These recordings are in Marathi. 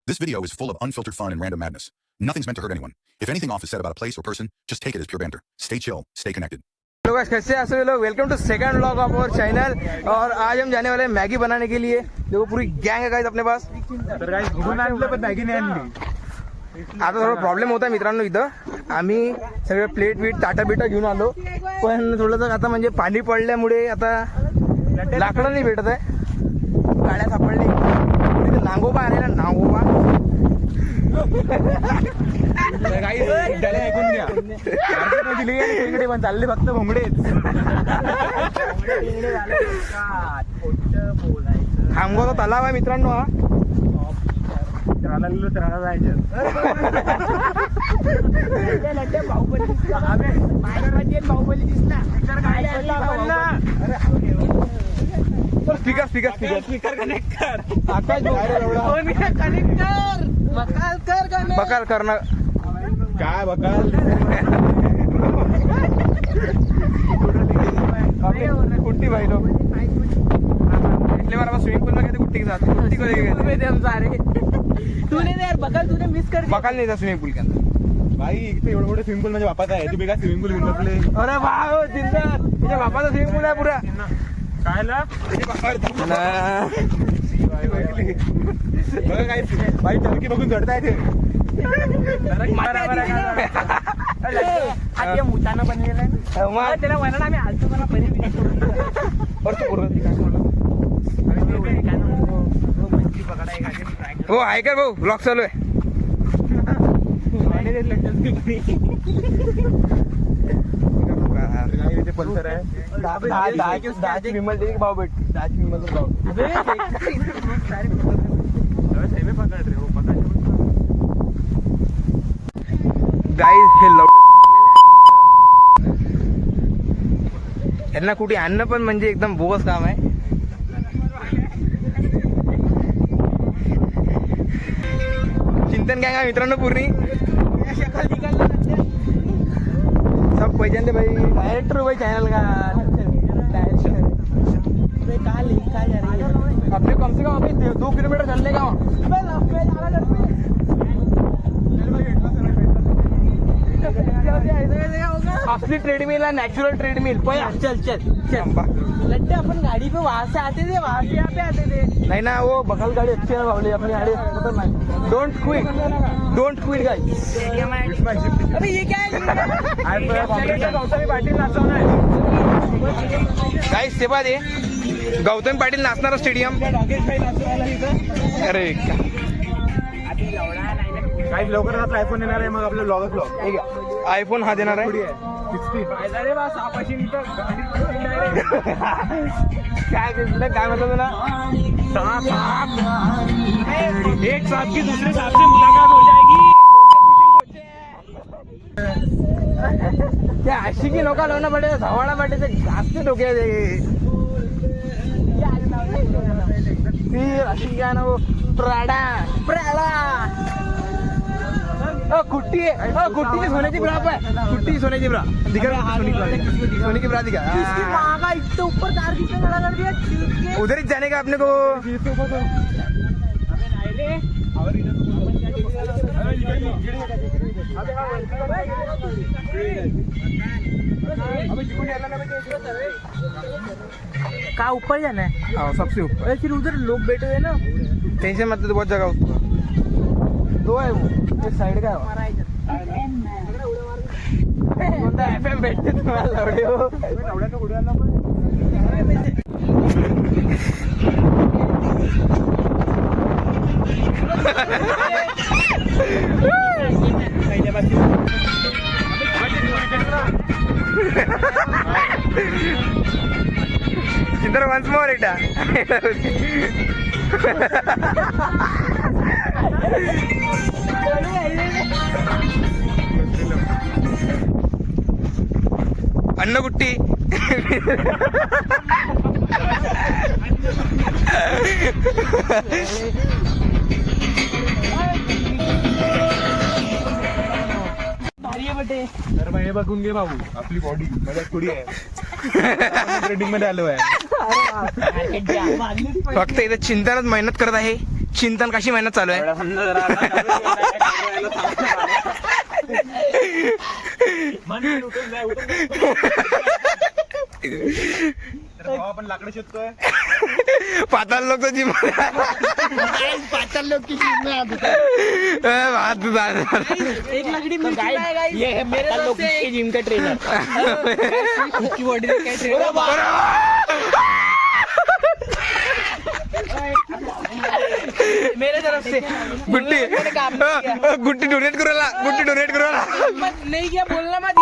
This video is full of unfiltered fun and random madness. Nothing's meant to hurt anyone. If anything off is said about a place or person, just take it as pure banter. Stay chill, stay connected. Hello guys, कैसे हैं सभी लोग। Welcome to second vlog of our channel. और आज हम जाने वाले हैं मैगी बनाने के लिए। देखो पूरी गैंग है गाइस अपने पास। तर गाइस भरून आणलं पण मॅगी नाही आणली। आता थोडा प्रॉब्लेम होता मित्रांनो, इथं आम्ही सगळे प्लेट बीट ताटा बिटा घेऊन आलो, पण थोडंसं आता म्हणजे पाणी पडल्यामुळे आता लाकडं नाही भेटत आहे, गाड्या सापडली। इथे नांगोबा आलेला, नांगोबा गाइस त्याला ऐकून घ्या। दिली इकडे पण चालले फक्त भोंगडेच। खामगावचा तलाव आहे मित्रांनो हा। त्याला जायचं speaker speaker speaker speaker connect कर। आकाश कनेक्ट कर बकाल करणार काय बकाल कुट्टी भाई लोग पिछले बार स्विमिंग पूल में गए थे, कुट्टी के साथ कुट्टी को लेके गए हम सारे। तूने यार बकल तूने मिस कर दिया। बकाल नहीं था स्विमिंग पूल के अंदर। भाई इथे एवढं मोठं स्विमिंग पूल माझ्या बापाचा आहे। तू बेगा स्विमिंग पूल घेऊन बसले। अरे वाह जिंदा तुझ्या बापाचा स्विमिंग पूल आहे पुरा। कायला बघा काय भाई टर्की बघून चढताय ते। आज मुताना बनलेला आहे ना, त्याला म्हणा आम्ही आलतो पण हो आहे का भाऊ, ब्लॉग चालू आहे। पल्सर आहे 10 विमल दे भाव भेट 10 विमल भाव गाईज हे यांना कुठे आणणं पण म्हणजे एकदम बोगस काम आहे। चिंतन गँग आहे मित्रांनो पूर्णी। सब पहचानते भाई, डायरेक्टर भाई चैनल का अपने कम से कम अभी 2 किलोमीटर चलने का असली ट्रेडमिल है, नेचुरल ट्रेडमिल। चल चल चल लट्टे अपन गाड़ी पे वहां से आते थे, वहां से यहाँ पे आते थे। नहीं ना, वो बकल गाड़ी अच्छी है बाबली, अपनी गाड़ी मतलब नहीं। Don't quit guys. अबे ये क्या है? गाइस ते बाद गौतम पाटील नाचणारा स्टेडियम। अरे काही लवकर आता आयफोन येणार आहे, मग आपलं ब्लॉगच ब्लॉग। आयफोन हा देणार आहे 16 काय म्हणतो तुला? एक सांप की दूसरे सांप से मुलाकात हो जाएगी। त्या आशिकी नोका लावणं पडे, धावाणा पडे, ते जास्त डोके ती आशिकी काय ना वो प्राडा कुट्टी आहे, कुट्टी सोन्याची ब्रा आहे, कुट्टी सोन्याची ब्रा सोने की ब्रा दिखा। मांगा इतने ऊपर 4 किसने खड़ा कर दिया? उधर ही जाने का अपने को। का ऊपर जाना है? हाँ सबसे ऊपर। अरे फिर उधर लोग बैठे हुए ना। टेंशन मत, बहुत जगह ऊपर 2 है वो, एक साइड का है। FM बैठते तुम्हाला लवडे हो। चिंतर वन्स मोर इटा अन्नकुट्टी तर मग हे बघून घे भाऊ, आपली बॉडी माझ्या थोडी आहे ट्रेडिंग मध्ये आलो आहे। फक्त इथे चिंतनच मेहनत करत आहे, चिंतन कशी मेहनत चालू आहे? आपण लाकडं शोधतोय. पाताल लोक जिम पाचल लोक की एक लकड़ी मिल चुका है गाइस. ये है मेरे दोस्त से जिम का ट्रेनर. उसकी बॉडी का ट्रेनर मेरे तरफ से. गुट्टी डोनेट करूला. नहीं क्या बोलना मत.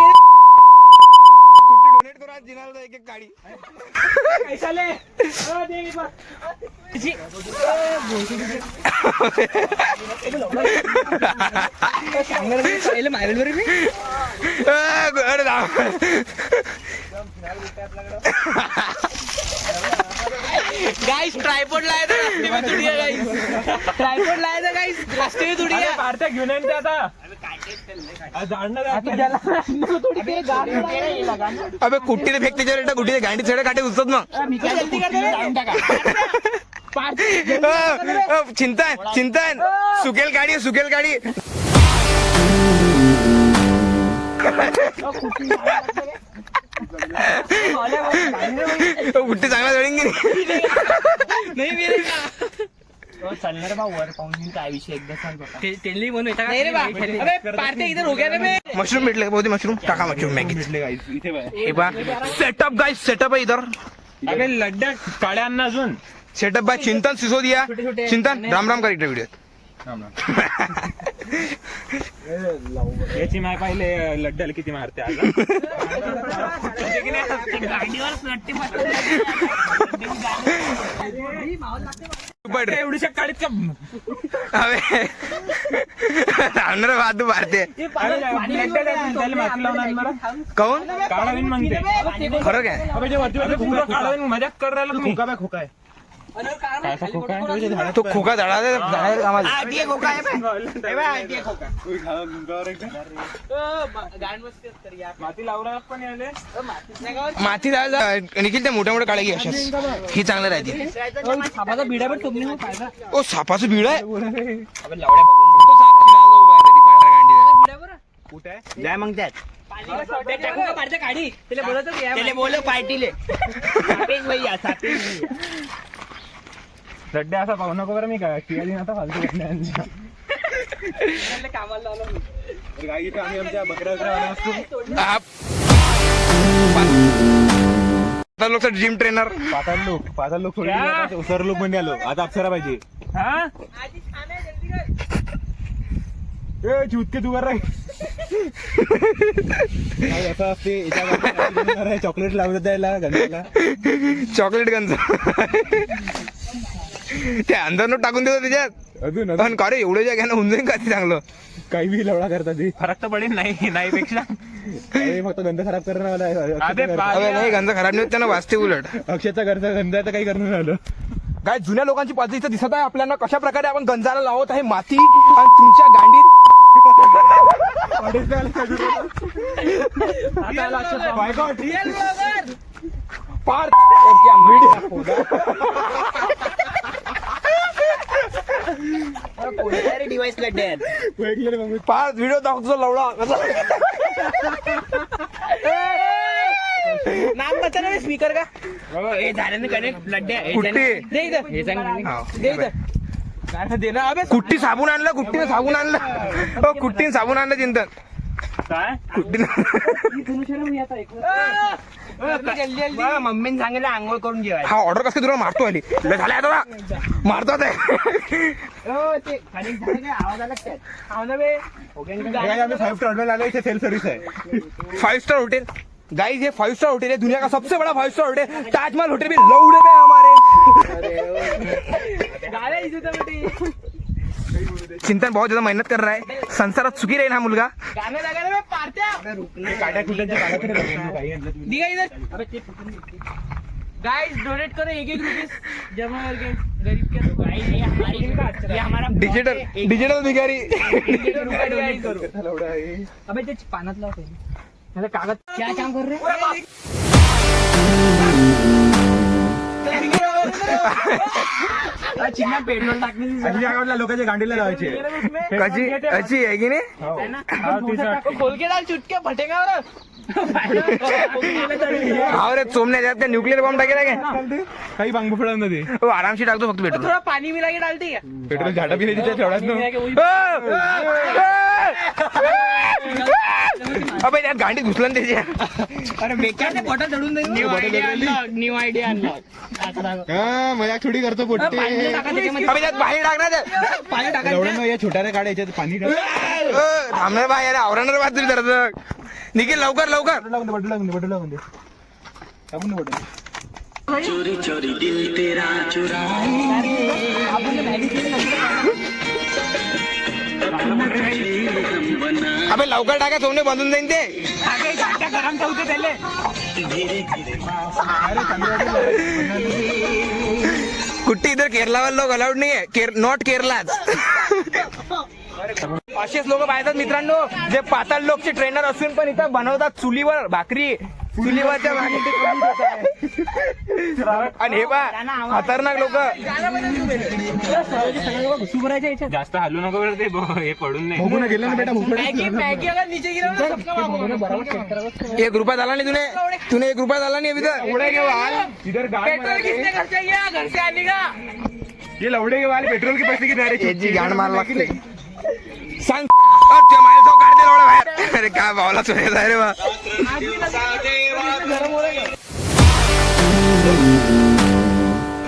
गुट्टी डोनेट करू आज जिनाला एक एक गाडी. पैसा ले. गाइस ट्राइपॉड लाया था रास्ते में तुड़ी है गाइस. ट्राइपॉड लाया था गाइस रास्ते में तुड़ी है. भारतीय घेऊन येईन ते आता अबे कुट्टीने फेक त्याच्यावर गुट्टीने गांडी छेडे काटे उचलत मग. जल्दी कर दे. चिंतन सुकेल गाडी. गुट्टी चांगला जळीन की नाही मेरे का चालणार बा वर पाहून काय विषय एकदा सांग. टेनली म्हणून येता नाही रे बा. अबे पार्टी इधर हो गया रे बे. मशरूम भेटले बहुते. मशरूम टाका मशरूम मॅगी. भेटले गाईस इथे बघा. हे बा सेटअप गाइस. सेटअप आहे इधर. अबे लड्ड्या काळ्या अन्न अजून. सेटअप बाय चिंतन सिसोदिया. चिंतन राम कर इकडे व्हिडिओ. याची माय पाहिले लड्ड्याला किती मारते आज. एवढीशा काळीत का राहणार वाहतू भारते काऊन काळा विन मागते. खरं काय? अबे जे वरती वरती खोका काळा विन मजाक कर राहिला तुम्ही. खोका बे खोका आहे. काय खोका आहे? तो खोका झाडा आम्हाला. माती लावला पण याले. माती जायला निखिल त्या मोठ्या मोठ्या काळ्या घे अशाच. ही चांगलं राहते. सापाचा बिडा पण तुम्ही मग फायदा. ओ सापाचं बिळ आहे. तो साप शिरायला उभा आहे तरी पांढऱ्या गांडीला. बिडा बरं. कुठे आहे? द्या मग त्यात. ते टाकू का पाडते काढी. त्याला बोलत त्याला बोल पार्टीले. सापेच भैया सापेच भैया. लड्ड्या असा पाहू नको बरं. मी काय किया आता फालतू लड्ड्या कामाला लावलं. गाई इथे आम्ही आमच्या बकऱ्या असतो. लोक जिम ट्रेनर. पाताल लोक थोडी सर लोक मध्ये आलो. आता अप्सरा पाहिजे. हा चुतके तू कर असं असते. चॉकलेट लावत द्यायला गंजाला. चॉकलेट गंज ते अंदर टाकून देतो त्याच्यात. अजून पण का रे एवढं ज्या घ्यानं होऊन जाईल का ते चांगलं. काही बी लवडा करतात. फरक तर पडेल नाही पेक्षा फक्त गंध खराब करणं. नाही गंज खराब नाही त्यांना वाचते उलट. अक्षयचा घरचा गंध तर काही करणं झालं. काय जुन्या लोकांची पद्धती इथं दिसत आहे आपल्याला. कशा प्रकारे आपण गंजाला लावत आहे माती आणि तुमच्या गांडीत पार्थ डिवाइस लड्डे आहेत. पार्थ व्हिडिओ दाखवतो लवडा नाम बता ना स्पीकर का. हे झालं ना कनेक्ट लड्डे. कुट्टी दे इधर. हे सांग दे इधर. गाणं दे ना. अबे कुट्टी साबून आणलं. कुट्टीने साबून आणलं. कुट्टीने साबून आणलं चिंतन. काय कुट्टीने मम्मीने सांगितलं आंघोळ करून जेवायला. हा ऑर्डर कसं तुला मारतो आली झाला आता मारतो ते. ते खाली झालं काय आवाज आला त्यात. आवाज बे आम्ही 5 स्टार हॉटेल आलो. इथे सेल्फ सर्व्हिस आहे. 5 स्टार होटल गाइस. ये 5 स्टार होटल है. दुनिया का सबसे बड़ा 5 स्टार होटल. ताजमहल होटल भी लौड़े पे हमारे. चिंतन बहुत ज्यादा मेहनत कर रहा है. संसारात सुखी राहील हा मुलगा. गाणं लागायला पार्ट्या. दिगा इधर. गाइस डोनेट करो 1-1 रुपीस जमा करके गरीब के. ये हमारा डिजिटल भिकारी. करो. अबे ते पानात लाव पहिले. अरे कागज क्या काम कर रहे हैं. चिंगण पेट्रोल टाकण्याची अशा जागावरल्या लोकांच्या गांडीला लावायचे कशी अशी आहे की नाही खोल के डाल चुटके फटेगा हा रे चोमण्या त्यात काय न्यूक्लिअर बॉम्ब टाकेला काय काही बांग फुडा मध्ये हो, आरामशी टाकतो फक्त पेट्रोल थोड़ा पानी मिला के डालते क्या पेट्रोल झाडा पिण्याची ठेवण्यात अबे त्यात गांडी घुसलं ना त्याची अरे बेकार बॉटल चढून न्यू आयडिया अनलॉक मजा थोडी करतो पोट्टे अबे त्यात पाणी टाकणार ते. पाणी टाका एवढं या छोट्याने काढायच्यात पाणी थांबणार बाय अरे आवरणार बाजरी तर निखिल लवकर लवकर बटू लागून दे टाकून दे बटन अबे लवकर टाका सोने बांधून जाईन ते गरम ठेवते त्याले कुट्टी इधर केरला वाले लोग अलाउड नाही आहे नॉट केरलाच असेच लोक पाहतात मित्रांनो जे पाताळ लोकचे ट्रेनर असून पण इथं बनवतात चुलीवर भाकरी चुलीवरच्या भाकरी आणि हे पा खतरनाक लोक जास्त हलू नको बरं ते हे पडून नाही भोगून गेलं ना बेटा मॅगी अगर नीचे गिरा ना सबका मागो 1 रुपया झाला नाही तूने 1 रुपया झाला नाही अभी तक लवडे के वाल इधर गाड़ पेट्रोल किसने घर से गया घर से आने का ये लवडे के वाल पेट्रोल के पैसे किती अरे याची गाण मार लागते सांग अच्छा माझ्या जाऊ काढते एवढं बाहेर अरे काय भावला चोरायचा आहे रे बा गरम हो रहा है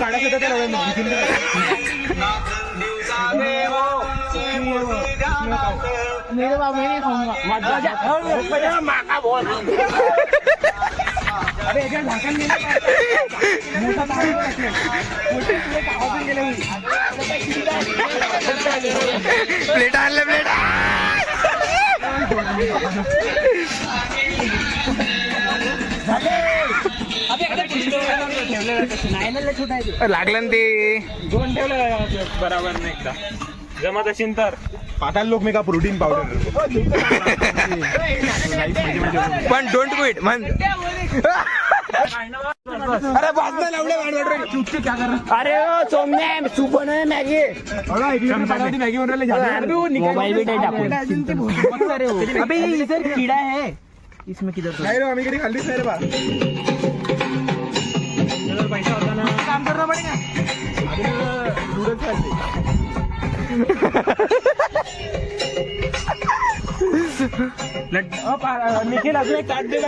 काढायचं होतं ते लवडे मेरे बाप मैं नहीं खाऊंगा माका बोल अबे एक ढक्कन नहीं मोटा प्लेट आणले प्लेट लागलं ना ते दोन ठेवलं बरोबर नाही एकदा जमत असेल तर पाताल लोक मी का प्रोटीन पावडर पण डोंट क्विट म्हण अरे बाजूला लावले अरे सोमने सूप बनव मॅगी मॅगी बनवले मोबाइल भी नहीं टाकून अबे ये इधर कीड़ा है इसमें किधर नाही रे आम्ही कधी खाल्लीच नाही रे बा पैसा होता ना काम करना पड़ेगा नूडल्स खाल्ले निखिल अजून एक ताट दे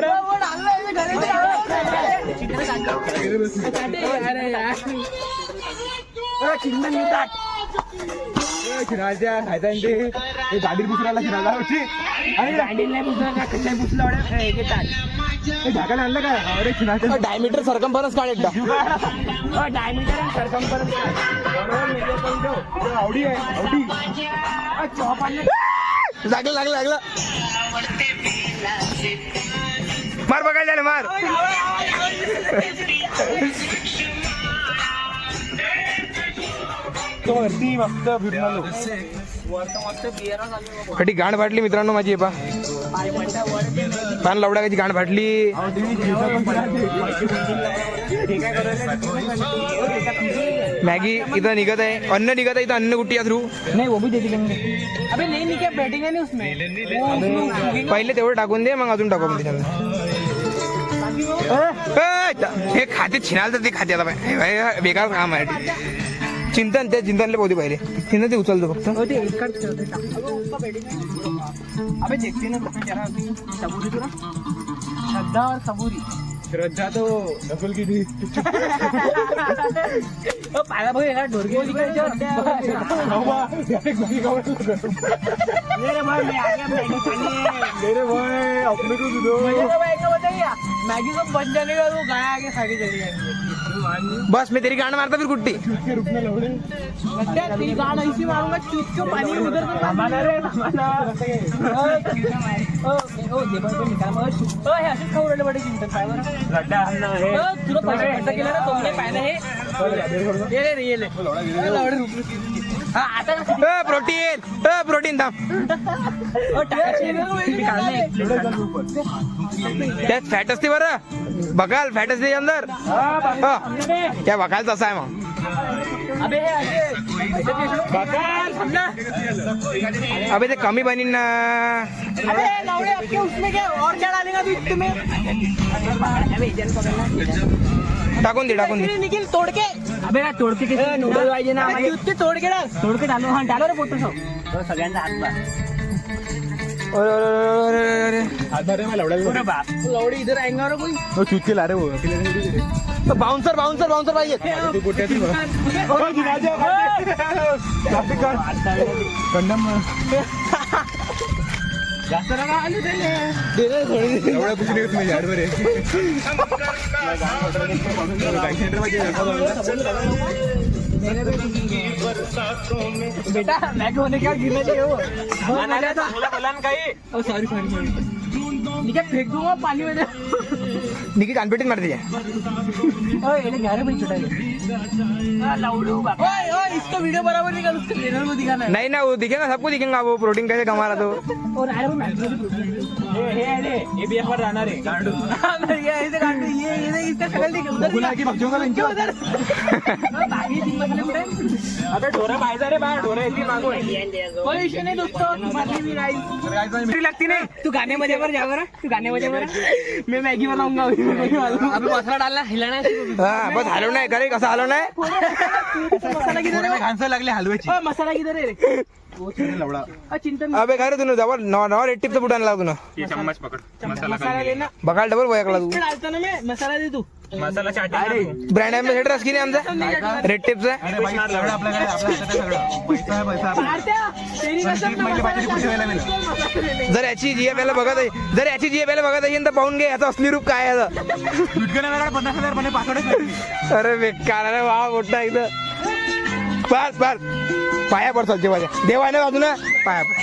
शिराच्या खायचा ते गाडी पुसरायला शिरायला होती आणि ढाकायला आणलं काय अरे शिराच्या डायमीटर सरकमफरन्स काढ एकदा आवडी आहे आवडी लागलं लागलं लागलं मार बघायला झालं मार वरती मस्त फिरून आलो कधी गाण फाटली मित्रांनो माझी पा पान लवडा कधी गाण फाटली मॅगी इथं निघत आहे अन्न निघत आहे इथं अन्न कुट्टी थ्रू नहीं वो भी दे देंगे अबे नहीं निकल बैठेंगे नहीं उसमें पहिले तेवढं टाकून दे मग अजून टाकू आपण त्याच्यामध्ये हे खाते छिनाल तर ते खाते आता बाय बेकार काम आहे चिंतन त्या चिंतनले पोहते पहिले चिंतन ते उचलतो फक्त अबे देखते ना सबूरी तो ना श्रद्धा और सबूरी श्रद्धा तो नकुल की थी पाला भाई यार ढोरगे मेरे भाई मैं आ गया मैगी खानी है मेरे भाई अपने को दे दो भाई क्या बताइए मैगी को बन जाने का वो गाय आगे खा के चली जाएंगे बस मैं तेरी गांड मारता फिर कुट्टी रुकने लवडे तेरी गाड़ ऐसी मारूंगा चुप चुप पानी उधर से थांबाना रे थांबाना ओ जेवण पण निकाल मग हे असेच खाऊ राहिले बडे चिंतन काय बरं श्रद्धा अन्ना हे तुला पैसे खर्च केला ना तुमने पाहिलं हे ये ले लवडे रुपये हा आता प्रोटीन थांब त्यात फॅट असते बरं बघाल फॅट असते अंदर क्या बघाल तसा आहे मग अबे ते कमी बनीन ना. टाकून दे निखिल तोडके अबे ना तोडके नूडल पाहिजे ना तोडके डालो हा डालो रे फोटो सगळ्यांचा हात लवडी इधर आएंगा कोई चुटके ला रे वो बाउन्सर पाहिजे. कंडम जास्त नका आली एवढ्या कुठे येत नाही यार बरे बेटा मॅगी होने क्या गिरने चाहिए हो सॉरी निके फेक दूंगा पानी में निकी कानपेटीत मारते. इसका वीडियो बराबर निकाल उसके ट्रेनर को दिखाना है नहीं ना वो दिखेगा सबको दिखेगा वो प्रोटीन कैसे कमा रहा तो. और जाना रे इसका शक्ल दिखे उधर उधर अबे ढोरा पाहिजे रे बा ढोरा येते मागून कोई इश्यू नाही दोस्तों तुम्हारी भी राइस लगती नहीं तू गाने बजे पर जा बरा तू गाने बजे पर मैं मैगी बनाऊंगा अभी मसाला डालना हिलाना हा बस हलव नाही करे कसं हलव नाही. मसाला किधर है खांसा लागले हलवायची मसाला किधर है रे लवडा चिंतन अबे काय रे तुला जवळ नवा रेड टिपचं बुटान लागतो ना. चम्मच पकड मसाला लेना बघायला डबल वयाकला तू. डालता ना मैं मसाला दे तू मसाला चाटी ब्रँड एम्बेसेडर असकी नाही आमचा रेड टिपचा. अरे बाई लवडा आपल्याकडे आपल्या हातात आहे सगळं पैसा आहे पैसा जर याची जी याला बघत आहे तर पाहून घे याचं असली रूप काय आहे याचं. 50,000 म्हणे पासवर्डच नाही. अरे बेकार अरे वा मोठा इथं पास पाया पड सज्ज माझ्या देवाने बाजू ना पाया पड.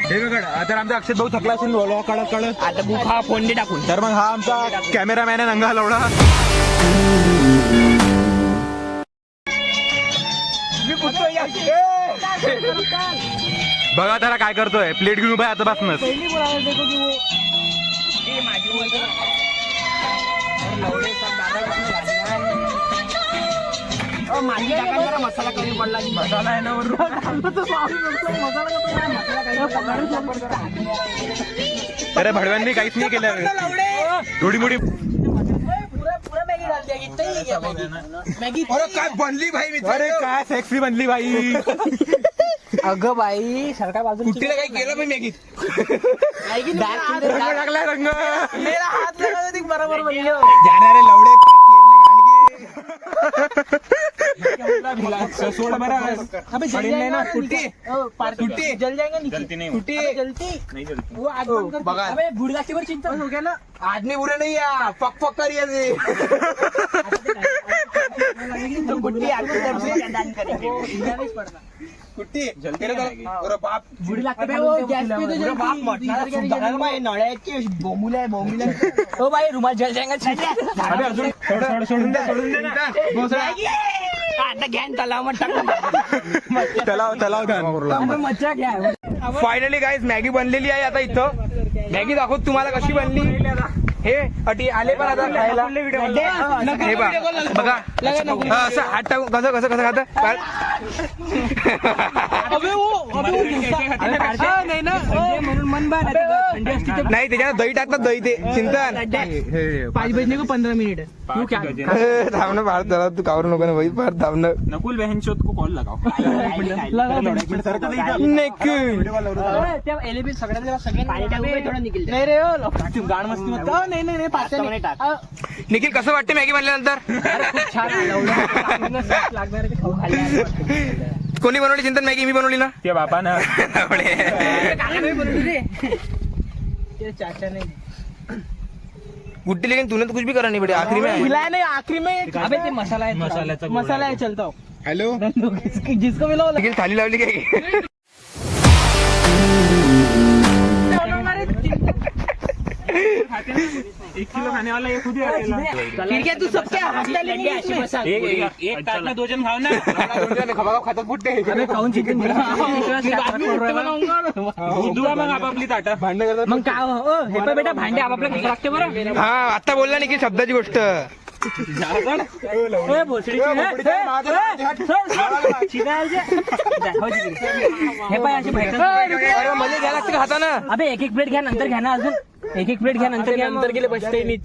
हे बघ तर आमचा अक्षत भाऊ थकला असेल काढत आता बुखा फोंडी टाकून तर मग हा आमचा कॅमेरामॅन आहे नंगा लवडा. बघा त्याला काय करतोय प्लेट घेऊन बाय आता बसनच मसाला कमी पडला मसाला आहे ना अरे भडव्यांनी काहीच नाही केलं थोडी मोठी मॅगी अरे काय बनली भाई मी अरे काय सेक्सी बनली बाई. अगं बाई सरकार बाजू कुठे काही केलं मी मॅगी लागलाय रंग मेरा हात लगा दी बराबर बन गया जाणारे लवडे केरले गाणगे सोड बरा अबे जल जाएगा टूटी जल जाएगा जलती नहीं टूटी जलती नहीं जलती वो आज बंद कर बघा. अबे गुड़गाछीवर चिंता हो गया ना आदमी बुरे नाही या फक करिए गुड्डी आगे दान करेंगे कुट्टी अरे बाप बुड़ी लगती है वो गैस पे तो जल बाप मटना भाई नळे की बोमुले ओ भाई रुमाल जल जाएगा अबे अर्जुन सोडून दे ना आता घ्यान तलाव मत टाकू तलाव घाण मज्जा घ्या फायनली गाईज मॅगी बनलेली आहे आता इथं. मॅगी दाखवत तुम्हाला कशी बनली हे अटी आले पण आता खायला हे बघा असं हात टाकून कसं खात नाही त्याच्यात दही टाकतात दही ते चिंतन 5 बजने को 15 मिनट तू क्या थांबणं फार जरा तू कावरू नको ना भाई फार थांबणं नकुल बहन शोध को कॉल लगाओ नाही रे गाण मस्ती मत नाही निखिल कसं वाटते मॅगी बनल्यानंतर कोणी बनवली चिंतन मॅगी मी बनवली ना ते बापा ना चाचा नहीं गुड्डी लेकिन तूने तो कुछ भी करा नहीं बेटे आखिरी में हिलाया नहीं आखिरी में अबे ते मसाला है मसाला है चलता हूँ हॅलो जिसको मिला निखिल थाली लावली काय 1 किलो खाने वाला ये खुद ही अकेला फिर क्या तू सबके हफ्ता लेंगे एक ताट में 2 जन खाओ ना खातात बुट्टे अरे काऊन चिकन दुआ मग आपापली ताटा भांडण करतात मग काय हे पण बेटा भांडे आपापल्या कसं लागते बरं हा आता बोलला निखिल शब्दाची गोष्ट हे पाय अशी भेटत अरे मला घ्या लागते का हातानं? अबे एक प्लेट घ्या नंतर घ्या ना अजून एक प्लेट घ्या नंतर घ्या नंतर गेले बसते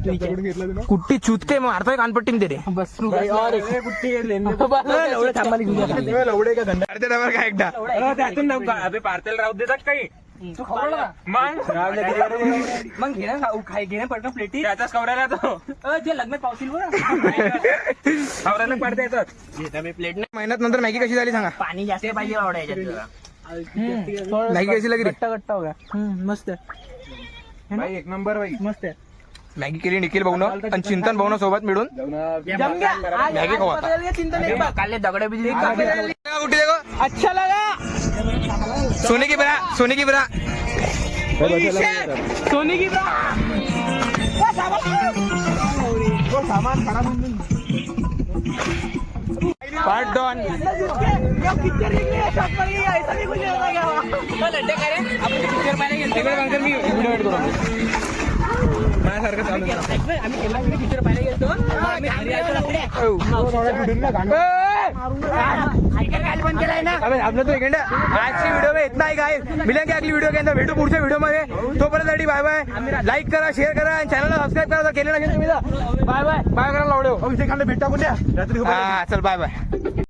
कुट्टी चुतके मग मारतोय कानपट्टी तेरे बस एवढं थांबायला घेऊन जा. लवडे का धंदा अर्ध्या डबर काय एकदा त्यातून अबे पार्सल राहू देतात काही तू खाऊ का? मग घे ना खाऊ घे ना पडणं प्लेटी त्याचाच कवरायला तो जे लग्नात पावशील बरं कवरायला पडता येतात महिन्यात नंतर मॅगी कशी झाली सांगा? पाणी जास्त पाहिजे आवडा याच्यात मॅगी कशी लागली? गट्टा हो गया मस्त भाई एक नंबर भाई मस्त मॅगी केली निखिल भाऊन आणि चिंतन भाऊन सोबत मिळून मॅगी खाऊ आता. काले दगड बिजली कुठे देखो अच्छा लगा सोने की बरा सोने की बरा सोनी की पार्ट डॉन माझ्यासारखं चालू पिक्चर पाहायला गेलो अबे आपलं तो सेकंड आजची व्हिडिओ में इतना ही गाइस मिलेंगे अगली व्हिडिओ के अंदर भेटू पुढच्या व्हिडिओ मध्ये तोपर्यंत बाय बाय लाईक करा शेअर करा आणि चॅनलला सबस्क्राईब करा केलं नसेल तुम्ही बाय बाय बाय करा लावडे इथे खाल्लं भेटा कुठे रात्री हा चल बाय बाय